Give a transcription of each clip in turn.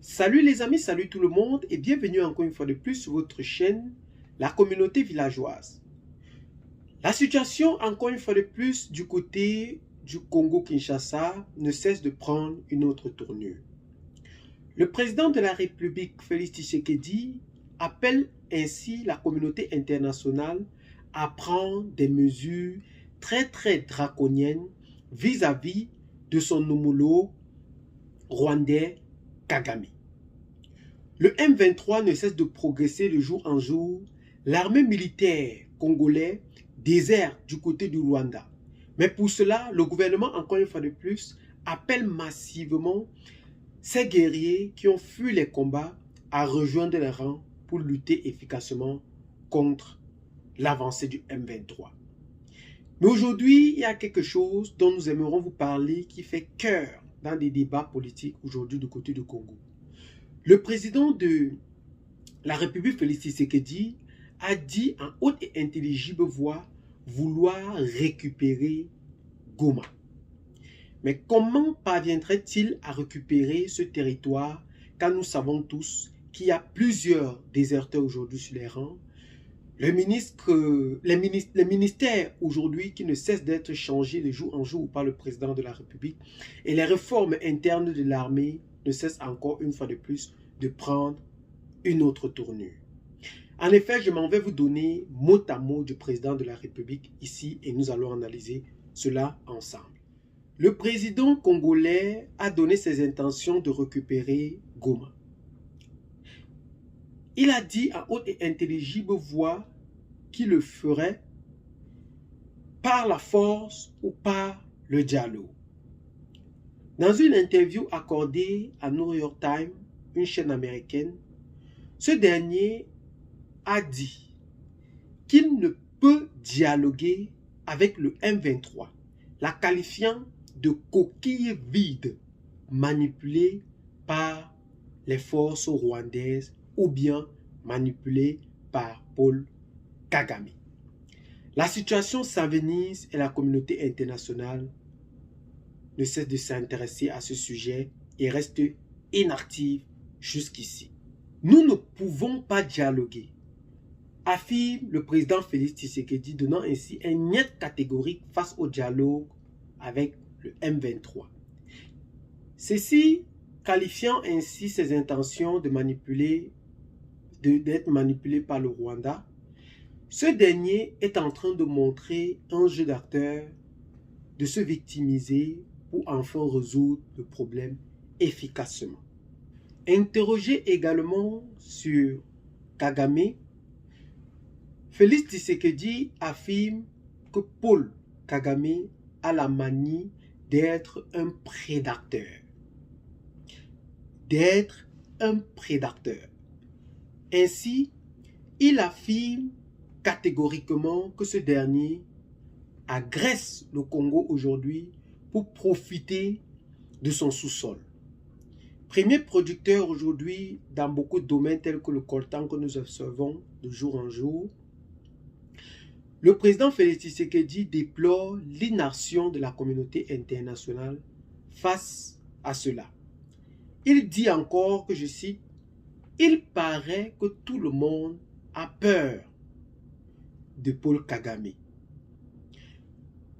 Salut les amis, salut tout le monde et bienvenue encore une fois de plus sur votre chaîne, la communauté villageoise. La situation encore une fois de plus du côté du Congo-Kinshasa ne cesse de prendre une autre tournure. Le président de la République, Félix Tshisekedi, appelle ainsi la communauté internationale à prendre des mesures très draconiennes vis-à-vis de son homologue rwandais Kagame. Le M23 ne cesse de progresser de jour en jour. L'armée militaire congolaise déserte du côté du Rwanda. Mais pour cela, le gouvernement, encore une fois de plus, appelle massivement ces guerriers qui ont fui les combats à rejoindre les rangs pour lutter efficacement contre l'avancée du M23. Mais aujourd'hui, il y a quelque chose dont nous aimerons vous parler qui fait cœur dans des débats politiques aujourd'hui du côté du Congo. Le président de la République, Félix Tshisekedi, a dit en haute et intelligible voix vouloir récupérer Goma. Mais comment parviendrait-il à récupérer ce territoire quand nous savons tous qu'il y a plusieurs déserteurs aujourd'hui sur les rangs? Les ministères aujourd'hui qui ne cessent d'être changés de jour en jour par le président de la République et les réformes internes de l'armée ne cessent encore une fois de plus de prendre une autre tournure. En effet, je m'en vais vous donner mot à mot du président de la République ici et nous allons analyser cela ensemble. Le président congolais a donné ses intentions de récupérer Goma. Il a dit à haute et intelligible voix qu'il le ferait par la force ou par le dialogue. Dans une interview accordée à New York Times, une chaîne américaine, ce dernier a dit qu'il ne peut dialoguer avec le M23, la qualifiant de coquille vide manipulée par les forces rwandaises ou bien manipulée par Paul Kagame. La situation s'envenise et la communauté internationale ne cesse de s'intéresser à ce sujet et reste inactive jusqu'ici. Nous ne pouvons pas dialoguer, affirme le président Félix Tshisekedi, donnant ainsi un niet catégorique face au dialogue avec le M23. Ceci qualifiant ainsi ses intentions de d'être manipulé par le Rwanda. Ce dernier est en train de montrer un jeu d'acteur, de se victimiser pour enfin résoudre le problème efficacement. Interrogé également sur Kagame, Félix Tshisekedi affirme que Paul Kagame a la manie d'être un prédateur. Ainsi, il affirme catégoriquement que ce dernier agresse le Congo aujourd'hui pour profiter de son sous-sol. Premier producteur aujourd'hui dans beaucoup de domaines tels que le coltan que nous observons de jour en jour, le président Félix Tshisekedi déplore l'inaction de la communauté internationale face à cela. Il dit encore que, je cite, « Il paraît que tout le monde a peur de Paul Kagame »,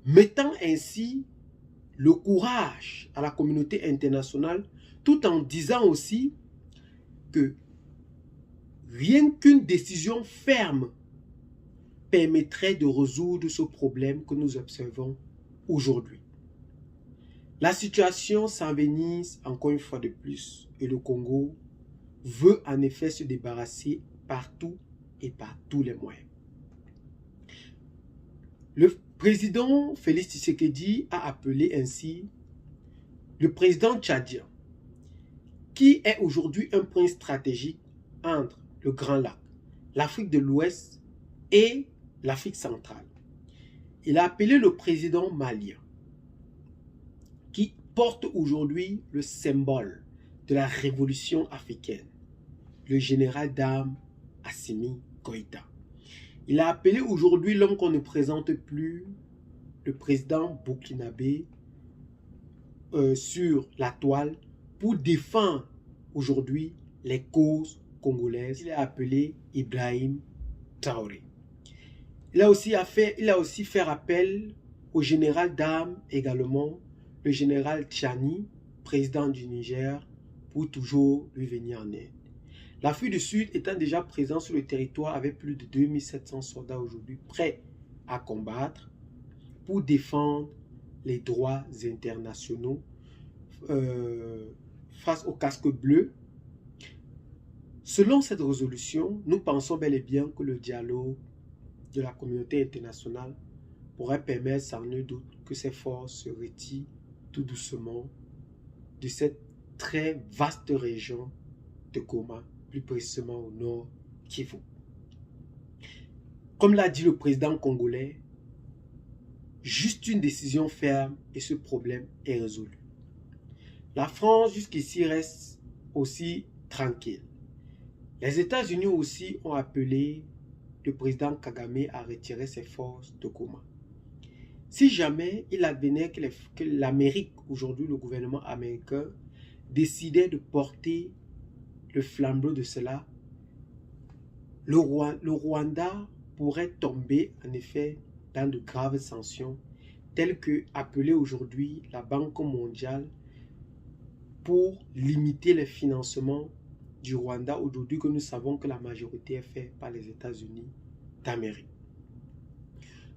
mettant ainsi le courage à la communauté internationale tout en disant aussi que rien qu'une décision ferme permettrait de résoudre ce problème que nous observons aujourd'hui. La situation s'envenise encore une fois de plus et le Congo veut en effet se débarrasser partout et par tous les moyens. Le président Félix Tshisekedi a appelé ainsi le président tchadien, qui est aujourd'hui un point stratégique entre le Grand Lac, l'Afrique de l'Ouest et l'Afrique centrale. Il a appelé le président malien, qui porte aujourd'hui le symbole de la révolution africaine, le général d'armes Assimi Goïta. Il a appelé aujourd'hui l'homme qu'on ne présente plus, le président burkinabé, sur la toile pour défendre aujourd'hui les causes congolaises. Il est appelé Ibrahim Traoré. Il a aussi fait appel au général d'armes également, le général Tchani, président du Niger, pour toujours lui venir en aide. L'Afrique du Sud étant déjà présent sur le territoire avec plus de 2700 soldats aujourd'hui prêts à combattre pour défendre les droits internationaux face au casque bleu. Selon cette résolution, nous pensons bel et bien que le dialogue de la communauté internationale pourrait permettre sans nul doute que ces forces se retirent tout doucement de cette très vaste région de Goma, plus précisément au nord Kivu. Comme l'a dit le président congolais, juste une décision ferme et ce problème est résolu. La France jusqu'ici reste aussi tranquille. Les États-Unis aussi ont appelé le président Kagame à retirer ses forces de Goma. Si jamais il advenait que l'Amérique, aujourd'hui le gouvernement américain, décidait de porter le flambeau de cela, le Rwanda pourrait tomber en effet dans de graves sanctions telles que appeler aujourd'hui la Banque mondiale pour limiter les financements du Rwanda aujourd'hui que nous savons que la majorité est faite par les États-Unis d'Amérique.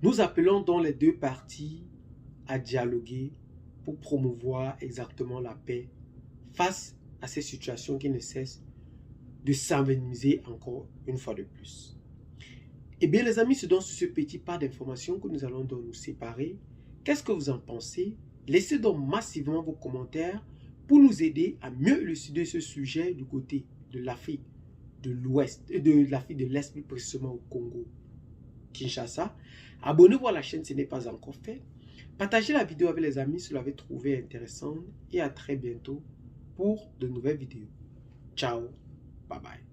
Nous appelons donc les deux parties à dialoguer pour promouvoir exactement la paix face à ces situations qui ne cessent de s'envenimer encore une fois de plus. Eh bien les amis, c'est donc sur ce petit pas d'informations que nous allons donc nous séparer. Qu'est-ce que vous en pensez? Laissez donc massivement vos commentaires pour nous aider à mieux élucider ce sujet du côté de l'Afrique de l'Ouest, de l'Afrique de l'Est, plus précisément au Congo, Kinshasa. Abonnez-vous à la chaîne si ce n'est pas encore fait. Partagez la vidéo avec les amis si vous l'avez trouvée intéressante et à très bientôt pour de nouvelles vidéos. Ciao, bye bye.